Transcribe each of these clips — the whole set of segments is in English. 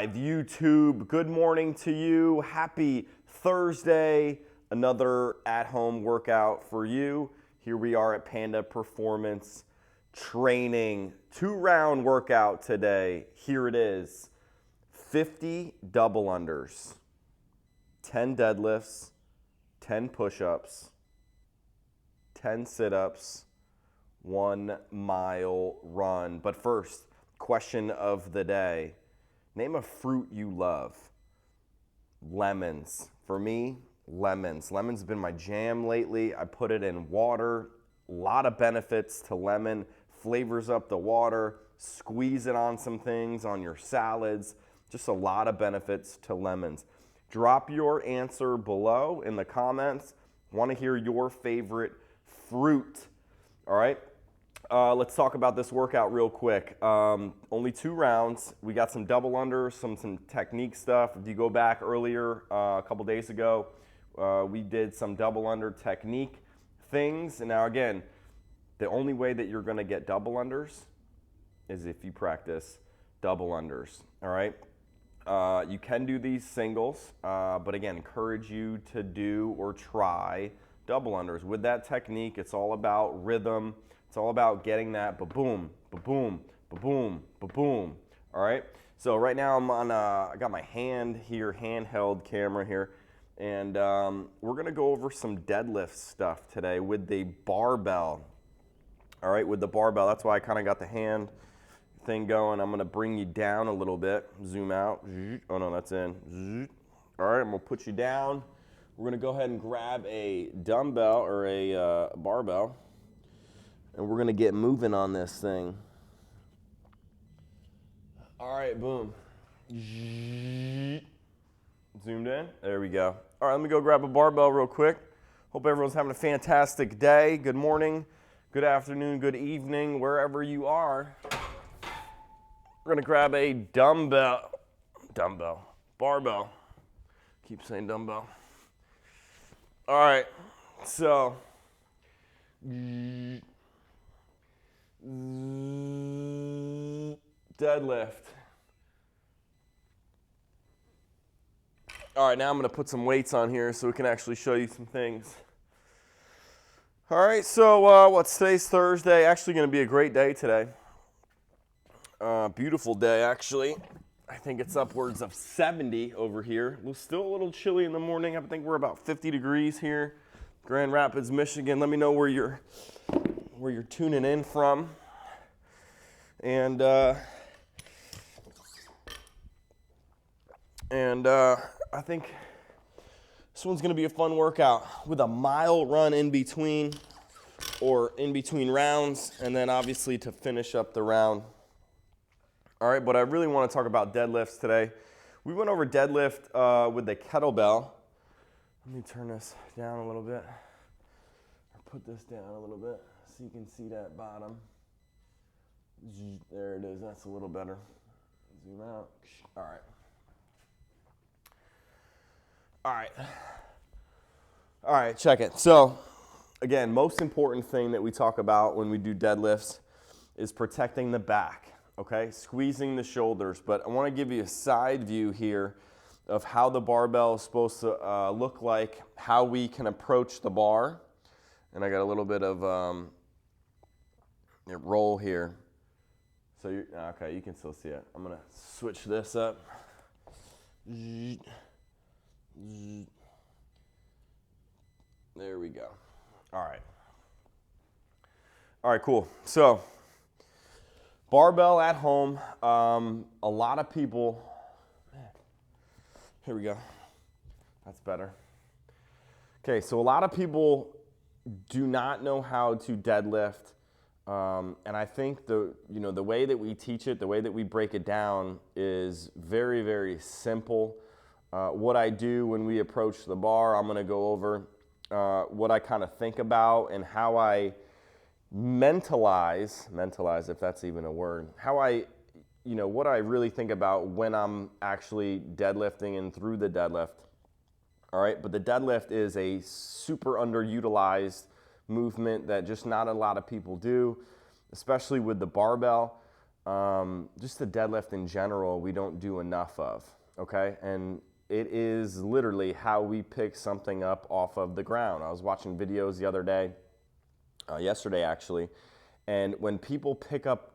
YouTube, good morning to you. Happy Thursday. Another at-home workout for you. Here we are at Panda Performance Training. 2-round workout today. Here it is. 50 double unders, 10 deadlifts, 10 push-ups, 10 sit-ups, 1 mile run. But first, question of the day. Name a fruit you love. Lemons. For me, lemons. Lemon's been my jam lately. I put it in water. A lot of benefits to lemon. Flavors up the water. Squeeze it on some things, on your salads. Just a lot of benefits to lemons. Drop your answer below in the comments. Want to hear your favorite fruit. All right? Let's talk about this workout real quick. Only 2 rounds. We got some double unders, some technique stuff. If you go back earlier, a couple days ago, we did some double under technique things. And now again, the only way that you're going to get double unders is if you practice double unders. All right. You can do these singles, but again, encourage you to do or try double unders. With that technique, it's all about rhythm. It's all about getting that ba-boom, ba-boom, ba-boom, ba-boom. All right. So right now I'm on. I got my hand here, handheld camera here, and we're gonna go over some deadlift stuff today with the barbell. All right, with the barbell. That's why I kind of got the hand thing going. I'm gonna bring you down a little bit. Zoom out. Oh no, that's in. All right, I'm gonna put you down. We're gonna go ahead and grab a dumbbell or a barbell. And we're gonna get moving on this thing. All right, boom. Zoomed in, there we go. All right, let me go grab a barbell real quick. Hope everyone's having a fantastic day. Good morning, good afternoon, good evening, wherever you are. We're gonna grab a barbell. Keep saying dumbbell. All right, so. Deadlift. All right, now I'm going to put some weights on here so we can actually show you some things. All right, so today's Thursday. Actually going to be a great day today. Beautiful day, actually. I think it's upwards of 70 over here. It's still a little chilly in the morning. I think we're about 50 degrees here. Grand Rapids, Michigan. Let me know where you're tuning in from. And I think this one's going to be a fun workout with a mile run in between rounds, and then obviously to finish up the round. All right, but I really want to talk about deadlifts today. We went over deadlift with the kettlebell. Let me turn this down a little bit, or put this down a little bit so you can see that bottom. There it is. That's a little better. Zoom out. All right. All right, check it. So, again, most important thing that we talk about when we do deadlifts is protecting the back, okay? Squeezing the shoulders. But I want to give you a side view here of how the barbell is supposed to look like, how we can approach the bar. And I got a little bit of roll here. So, okay, you can still see it. I'm going to switch this up. There we go. All right, cool. So, barbell at home. A lot of people, here we go. That's better. Okay, so a lot of people do not know how to deadlift. And I think the way that we teach it, the way that we break it down is very, very simple. What I do when we approach the bar, I'm going to go over what I kind of think about and how I mentalize if that's even a word, what I really think about when I'm actually deadlifting and through the deadlift. All right, but the deadlift is a super underutilized movement that just not a lot of people do, especially with the barbell. just the deadlift in general, we don't do enough of, okay? And it is literally how we pick something up off of the ground. I was watching videos the other day, yesterday actually, and when people pick up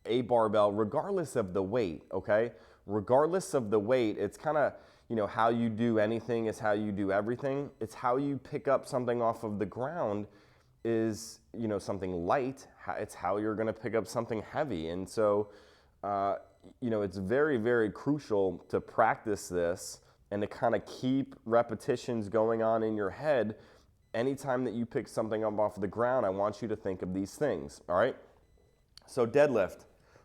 a barbell, regardless of the weight, okay? Regardless of the weight, it's kind of, you know, how you do anything is how you do everything. It's how you pick up something off of the ground is, you know, something light. It's how you're going to pick up something heavy. And so, you know, it's very, very crucial to practice this and to kind of keep repetitions going on in your head. Anytime that you pick something up off the ground, I want you to think of these things, all right? So deadlift,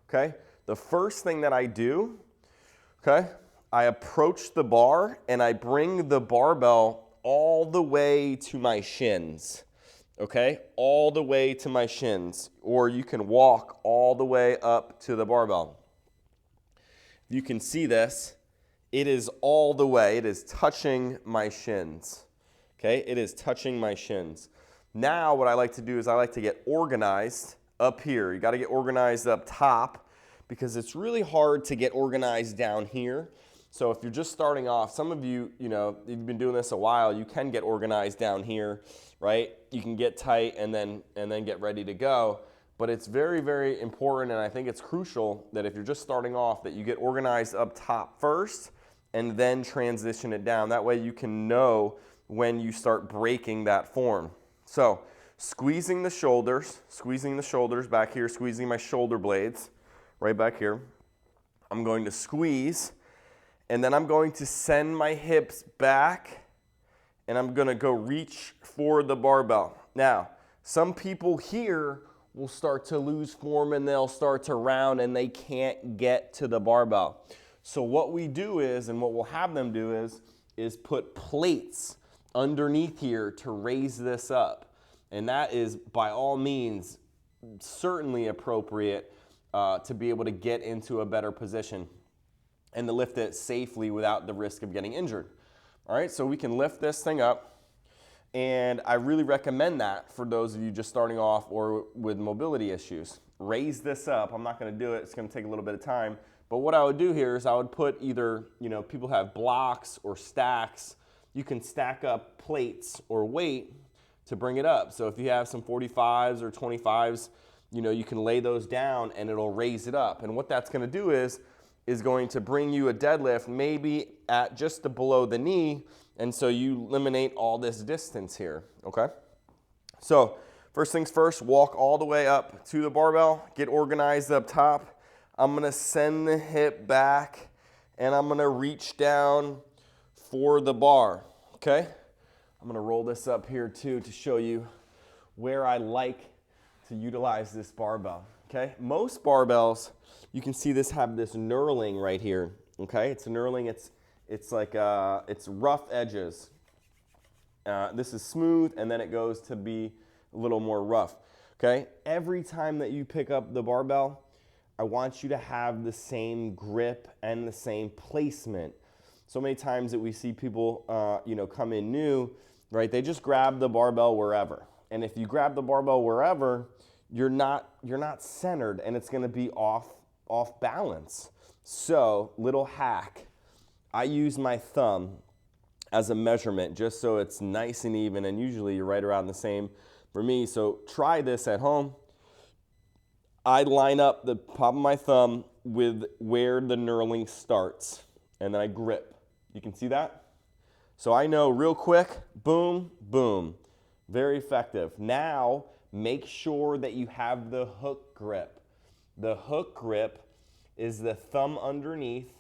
okay? The first thing that I do, okay, I approach the bar and I bring the barbell all the way to my shins, okay? All the way to my shins, or you can walk all the way up to the barbell. You can see this. It is all the way. It is touching my shins, okay? It is touching my shins. Now what I like to do is I like to get organized up here. You got to get organized up top because it's really hard to get organized down here. So if you're just starting off, some of you, you know, you've been doing this a while, you can get organized down here, right? You can get tight and then get ready to go. But it's very, very important, and I think it's crucial that if you're just starting off, that you get organized up top first and then transition it down. That way you can know when you start breaking that form. So squeezing the shoulders back here, squeezing my shoulder blades right back here. I'm going to squeeze, and then I'm going to send my hips back, and I'm going to go reach for the barbell. Now, some people here will start to lose form and they'll start to round and they can't get to the barbell. So what we do is, and what we'll have them do is put plates underneath here to raise this up. And that is by all means certainly appropriate to be able to get into a better position and to lift it safely without the risk of getting injured. All right, so we can lift this thing up, and I really recommend that for those of you just starting off or with mobility issues. Raise this up. I'm not going to do it. It's going to take a little bit of time. But what I would do here is I would put either, you know, people have blocks or stacks. You can stack up plates or weight to bring it up. So if you have some 45s or 25s, you know, you can lay those down and it'll raise it up. And what that's going to do is going to bring you a deadlift maybe at just below the knee, and so you eliminate all this distance here, okay? So first things first, walk all the way up to the barbell, get organized up top. I'm gonna send the hip back, and I'm gonna reach down for the bar, okay? I'm gonna roll this up here too to show you where I like to utilize this barbell, okay? Most barbells, you can see this have this knurling right here, okay? It's a knurling, it's like, it's rough edges. This is smooth, and then it goes to be a little more rough, okay? Every time that you pick up the barbell, I want you to have the same grip and the same placement. So many times that we see people, you know, come in new, right? They just grab the barbell wherever. And if you grab the barbell wherever, you're not centered, and it's gonna be off balance. So, little hack, I use my thumb as a measurement just so it's nice and even, and usually you're right around the same for me. So try this at home. I line up the top of my thumb with where the knurling starts, and then I grip. You can see that? So I know real quick, boom, boom. Very effective. Now, make sure that you have the hook grip. The hook grip is the thumb underneath,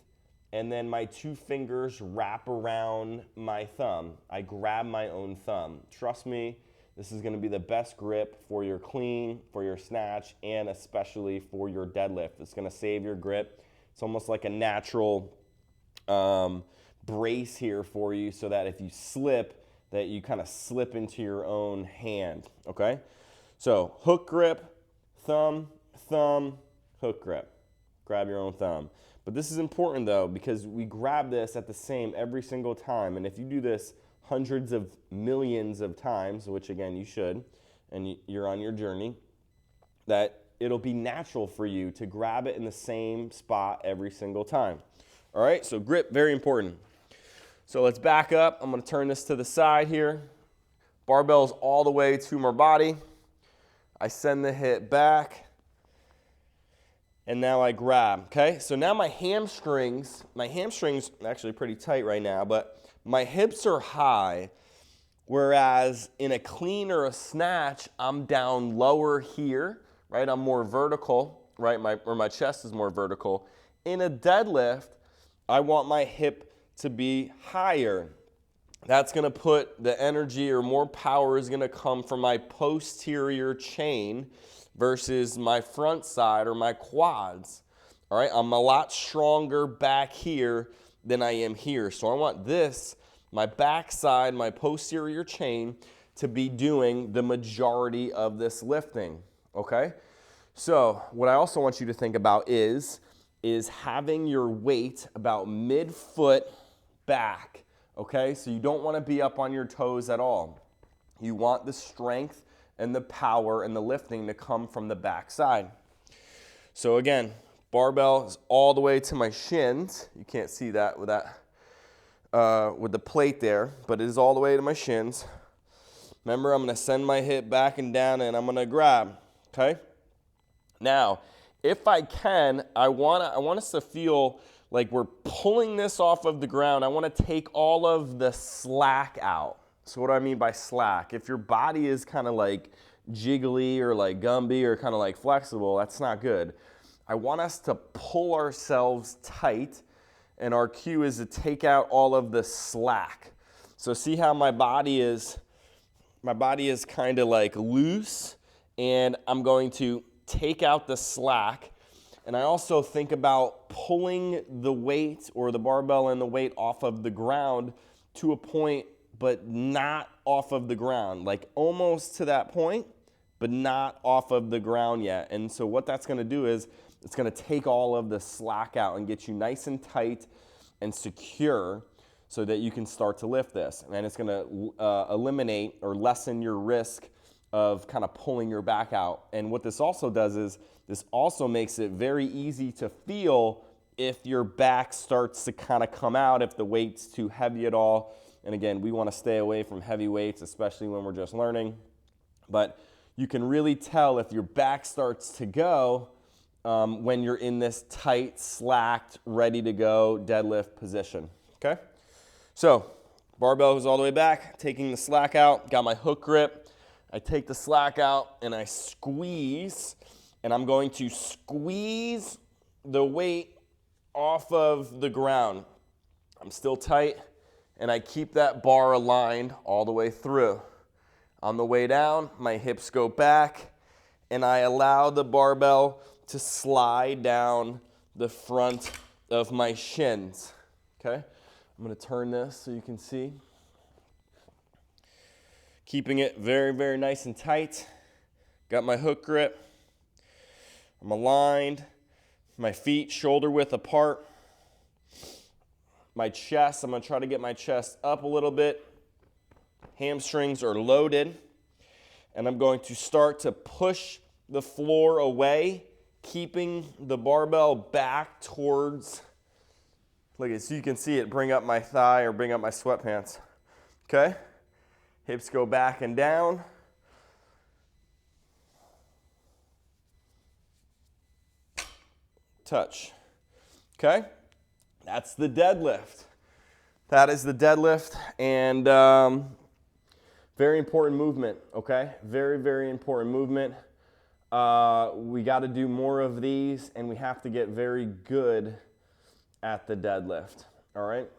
and then my two fingers wrap around my thumb. I grab my own thumb. Trust me, this is gonna be the best grip for your clean, for your snatch, and especially for your deadlift. It's gonna save your grip. It's almost like a natural brace here for you, so that if you slip, that you kind of slip into your own hand, okay? So hook grip, thumb, hook grip. Grab your own thumb. But this is important though, because we grab this at the same every single time. And if you do this hundreds of millions of times, which again you should, and you're on your journey, that it'll be natural for you to grab it in the same spot every single time. All right, so grip, very important. So let's back up. I'm gonna turn this to the side here. Barbell's all the way to my body. I send the hip back, and now I grab, okay? So now my hamstrings actually pretty tight right now, but my hips are high, whereas in a clean or a snatch, I'm down lower here, right? I'm more vertical, right? My chest is more vertical. In a deadlift, I want my hip to be higher. That's gonna put the energy, or more power is gonna come from my posterior chain versus my front side or my quads. All right, I'm a lot stronger back here than I am here. So I want this, my backside, my posterior chain, to be doing the majority of this lifting, okay? So what I also want you to think about is having your weight about mid-foot back, okay? So you don't want to be up on your toes at all. You want the strength and the power and the lifting to come from the back side. So again, barbell is all the way to my shins. You can't see that with the plate there, but it is all the way to my shins. Remember, I'm going to send my hip back and down, and I'm going to grab, okay? Now, if I can, I want us to feel like we're pulling this off of the ground. I want to take all of the slack out. So what do I mean by slack? If your body is kind of like jiggly or like Gumby or kind of like flexible, that's not good. I want us to pull ourselves tight, and our cue is to take out all of the slack. So see how my body is kind of like loose, and I'm going to take out the slack. And I also think about pulling the weight, or the barbell and the weight, off of the ground to a point, but not off of the ground, like almost to that point, but not off of the ground yet. And so what that's gonna do is it's gonna take all of the slack out and get you nice and tight and secure so that you can start to lift this. And it's gonna eliminate or lessen your risk of kind of pulling your back out. And what this also does is this also makes it very easy to feel if your back starts to kind of come out, if the weight's too heavy at all. And again, we want to stay away from heavy weights, especially when we're just learning. But you can really tell if your back starts to go when you're in this tight, slacked, ready to go deadlift position, okay? So barbell goes all the way back, taking the slack out, got my hook grip. I take the slack out and I squeeze, and I'm going to squeeze the weight off of the ground. I'm still tight, and I keep that bar aligned all the way through. On the way down, my hips go back, and I allow the barbell to slide down the front of my shins, okay? I'm gonna turn this so you can see. Keeping it very, very nice and tight. Got my hook grip. I'm aligned. My feet shoulder width apart. My chest, I'm gonna try to get my chest up a little bit. Hamstrings are loaded. And I'm going to start to push the floor away, keeping the barbell back towards, look, so you can see it bring up my thigh or bring up my sweatpants, okay? Hips go back and down. Touch, okay? That's the deadlift. That is the deadlift, and very important movement, okay? Very, very important movement. We got to do more of these, and we have to get very good at the deadlift, all right?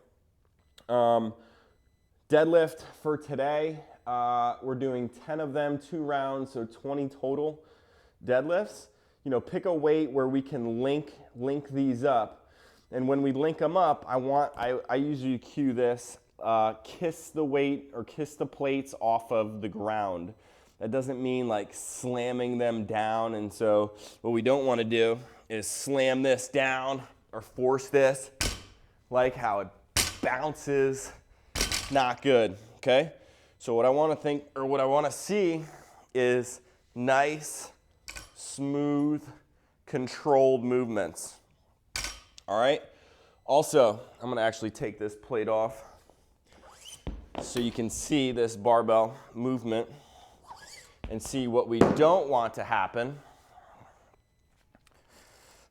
Deadlift for today, we're doing 10 of them, 2 rounds, so 20 total deadlifts. You know, pick a weight where we can link these up. And when we link them up, I usually cue this, kiss the weight or kiss the plates off of the ground. That doesn't mean like slamming them down. And so what we don't want to do is slam this down or force this, like how it bounces. Not good, okay? So what I want to think, or what I want to see, is nice, smooth, controlled movements. All right? Also, I'm gonna actually take this plate off so you can see this barbell movement and see what we don't want to happen.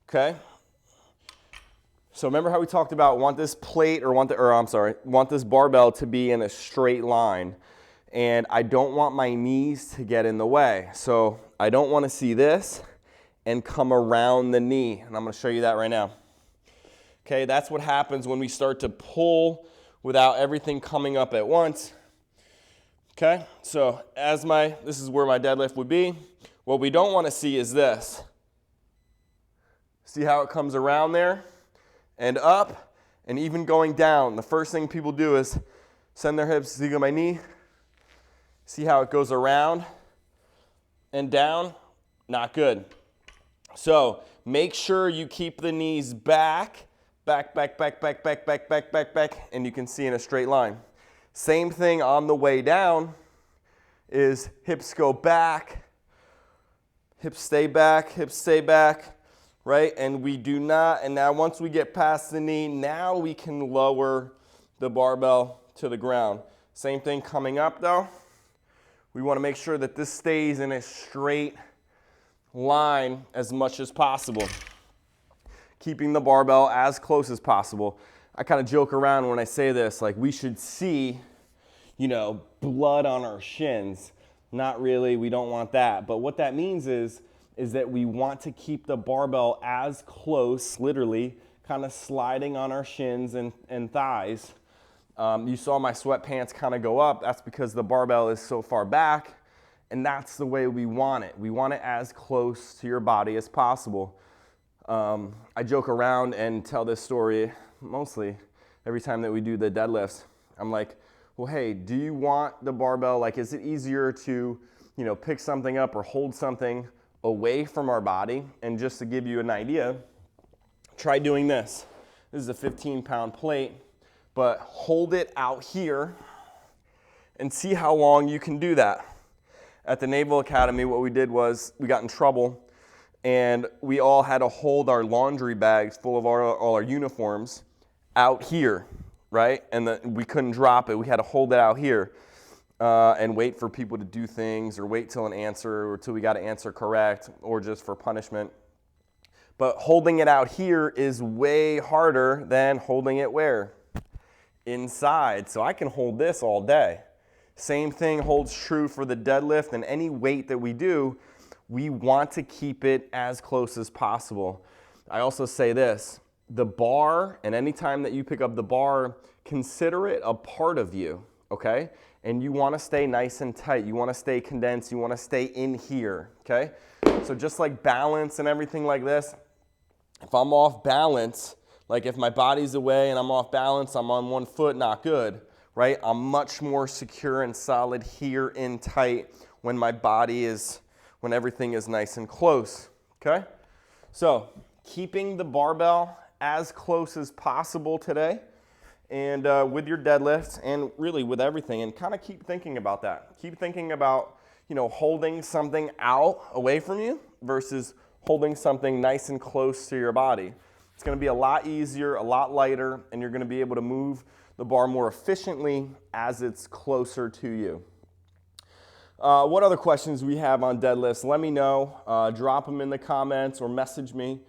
Okay? So remember how we talked about want this plate or want this barbell to be in a straight line. And I don't want my knees to get in the way. So I don't want to see this and come around the knee. And I'm going to show you that right now. Okay, that's what happens when we start to pull without everything coming up at once. Okay, so this is where my deadlift would be. What we don't want to see is this. See how it comes around there and up and even going down. The first thing people do is send their hips to my knee. See how it goes around and down? Not good. So make sure you keep the knees back, and you can see in a straight line. Same thing on the way down is hips go back, hips stay back, right? And we do not, and now once we get past the knee, now we can lower the barbell to the ground. Same thing coming up though. We want to make sure that this stays in a straight line as much as possible, keeping the barbell as close as possible. I kind of joke around when I say this, like we should see, blood on our shins. Not really, we don't want that. But what that means is that we want to keep the barbell as close, literally, kind of sliding on our shins and thighs. You saw my sweatpants kind of go up. That's because the barbell is so far back, and that's the way we want it. We want it as close to your body as possible. I joke around and tell this story mostly every time that we do the deadlifts. I'm like, well, hey, do you want the barbell, is it easier to, pick something up or hold something away from our body? And just to give you an idea, try doing this. This is a 15-pound plate. But hold it out here and see how long you can do that. At the Naval Academy, what we did was we got in trouble and we all had to hold our laundry bags full of all our uniforms out here, right? And we couldn't drop it. We had to hold it out here and wait for people to do things or wait till an answer or till we got an answer correct or just for punishment. But holding it out here is way harder than holding it where? Inside. So I can hold this all day. Same thing holds true for the deadlift and any weight that we do. We want to keep it as close as possible. I also say this, the bar, and anytime that you pick up the bar, consider it a part of you, okay? And you want to stay nice and tight. You want to stay condensed. You want to stay in here, okay? So just like balance and everything like this, if I'm off balance, like if my body's away and I'm off balance, I'm on one foot, not good, right? I'm much more secure and solid here in tight when my body is, when everything is nice and close, okay? So keeping the barbell as close as possible today and with your deadlifts and really with everything, and kind of keep thinking about that. Keep thinking about, holding something out away from you versus holding something nice and close to your body. It's going to be a lot easier, a lot lighter, and you're going to be able to move the bar more efficiently as it's closer to you. What other questions we have on deadlifts? Let me know. Drop them in the comments or message me,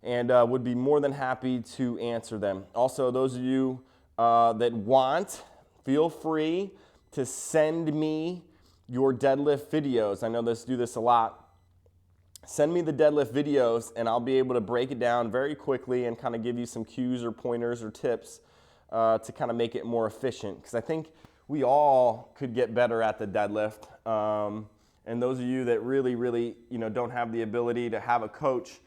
and would be more than happy to answer them. Also, those of you that want, feel free to send me your deadlift videos. I know do this a lot. Send me the deadlift videos and I'll be able to break it down very quickly and kind of give you some cues or pointers or tips to kind of make it more efficient. Because I think we all could get better at the deadlift. And those of you that really, don't have the ability to have a coach,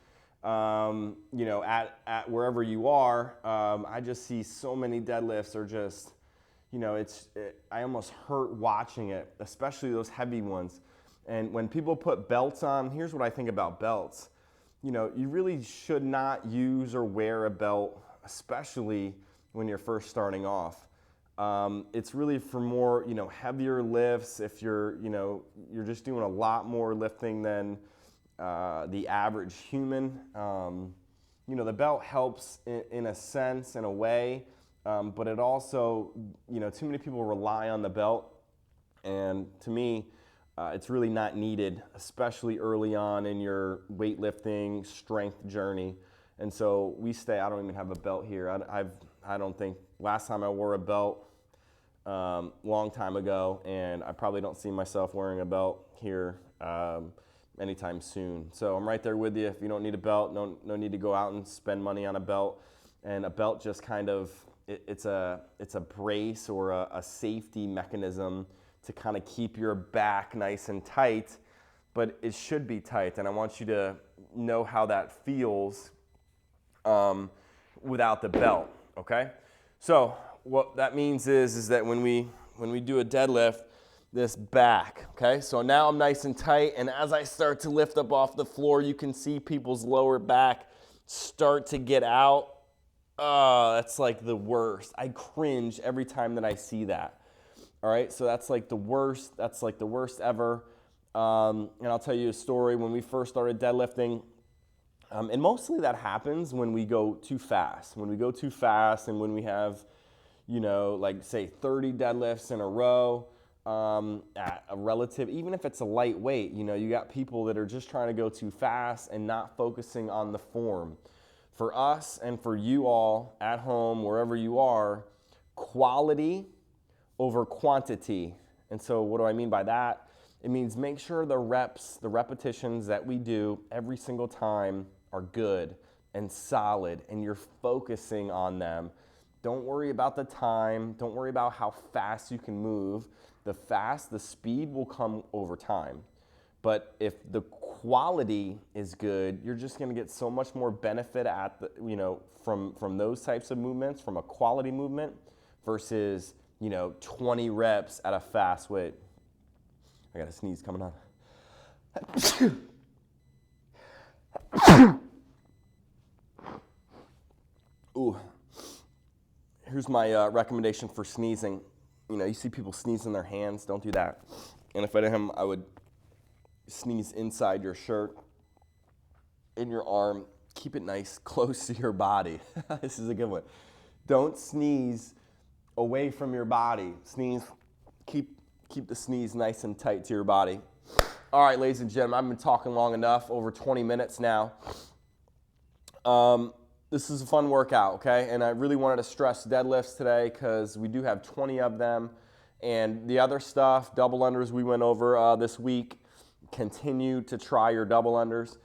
at wherever you are, I just see so many deadlifts are just, I almost hurt watching it, especially those heavy ones. And when people put belts on, here's what I think about belts. You really should not use or wear a belt, especially when you're first starting off. It's really for more, heavier lifts. If you're just doing a lot more lifting than the average human. You know, the belt helps in a sense, in a way, but it also, you know, too many people rely on the belt, and to me, it's really not needed, especially early on in your weightlifting strength journey. And so I don't even have a belt here. I don't think, last time I wore a belt, long time ago, and I probably don't see myself wearing a belt here anytime soon. So I'm right there with you. If you don't need a belt, no need to go out and spend money on a belt. And a belt just kind of, it's a brace or a safety mechanism to kind of keep your back nice and tight, but it should be tight. And I want you to know how that feels without the belt, okay? So what that means is that when we do a deadlift, this back, okay? So now I'm nice and tight, and as I start to lift up off the floor, you can see people's lower back start to get out. Oh, that's like the worst. I cringe every time that I see that. All right, so that's like the worst. That's like the worst ever. And I'll tell you a story. When we first started deadlifting, and mostly that happens when we go too fast. When we go too fast and when we have, you know, like say 30 deadlifts in a row, at a relative, even if it's a light weight, you know, you got people that are just trying to go too fast and not focusing on the form. For us and for you all at home, wherever you are, quality over quantity. And so what do I mean by that? It means make sure the reps, the repetitions that we do every single time are good and solid, and you're focusing on them. Don't worry about the time. Don't worry about how fast you can move. The speed will come over time. But if the quality is good, you're just going to get so much more benefit at the, you know, from those types of movements, from a quality movement versus, you know, 20 reps at a fast weight. I got a sneeze coming on. Ooh. Here's my recommendation for sneezing. You know, you see people sneeze in their hands. Don't do that. And if I did him, I would sneeze inside your shirt, in your arm. Keep it nice, close to your body. This is a good one. Don't sneeze away from your body. Sneeze. Keep the sneeze nice and tight to your body. All right, ladies and gentlemen, I've been talking long enough, over 20 minutes now. This is a fun workout, okay? And I really wanted to stress deadlifts today because we do have 20 of them. And the other stuff, double unders we went over this week, continue to try your double unders.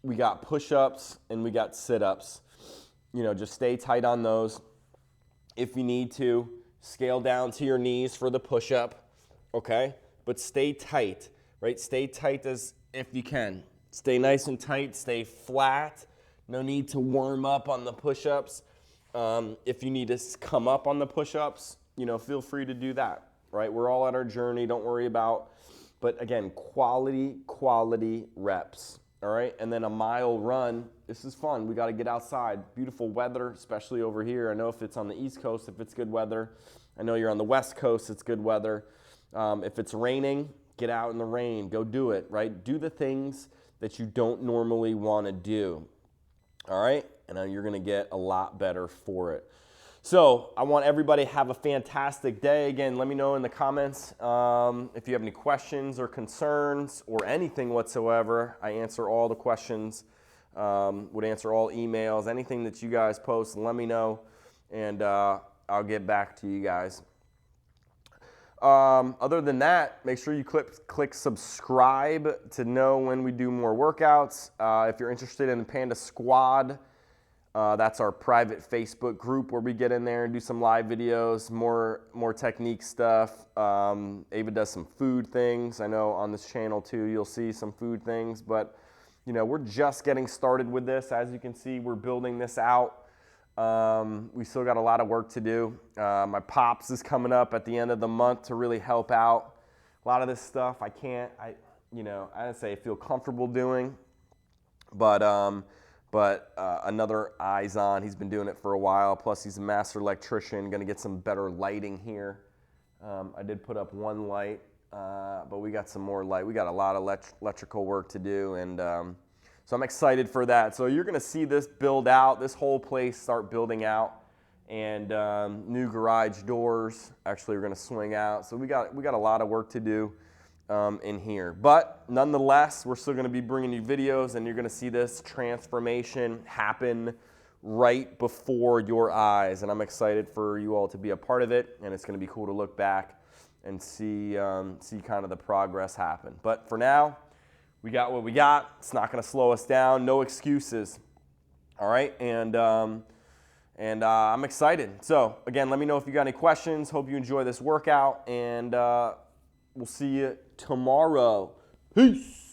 We got push-ups and we got sit-ups. You know, just stay tight on those. If you need to, scale down to your knees for the push-up, okay? But stay tight, right? Stay tight as if you can. Stay nice and tight, stay flat. No need to warm up on the push-ups. If you need to come up on the push-ups, you know, feel free to do that, right? We're all on our journey, don't worry about. But again, quality reps, all right? And then a mile run. This is fun. We got to get outside. Beautiful weather, especially over here. I know if it's on the East Coast, if it's good weather. I know you're on the West Coast, it's good weather. If it's raining, get out in the rain. Go do it, right? Do the things that you don't normally want to do. All right, and you're going to get a lot better for it. So I want everybody to have a fantastic day. Again, let me know in the comments if you have any questions or concerns or anything whatsoever. I answer all the questions, would answer all emails, anything that you guys post, let me know, and I'll get back to you guys. Other than that, make sure you click subscribe to know when we do more workouts. If you're interested in the Panda Squad, that's our private Facebook group where we get in there and do some live videos, more technique stuff. Ava does some food things. I know on this channel too, you'll see some food things, but you know, we're just getting started with this. As you can see, we're building this out. We still got a lot of work to do. My Pops is coming up at the end of the month to really help out. A lot of this stuff I didn't say I feel comfortable doing, but another eyes on. He's been doing it for a while. Plus he's a master electrician, gonna get some better lighting here. I did put up one light but we got some more light. We got a lot of electrical work to do, and so I'm excited for that. So you're gonna see this build out, this whole place start building out, and new garage doors actually are gonna swing out. So we got a lot of work to do in here. But nonetheless, we're still gonna be bringing you videos, and you're gonna see this transformation happen right before your eyes. And I'm excited for you all to be a part of it, and it's gonna be cool to look back and see kind of the progress happen. But for now, we got what we got. It's not gonna slow us down, no excuses. All right, and I'm excited. So again, let me know if you got any questions. Hope you enjoy this workout, and we'll see you tomorrow. Peace.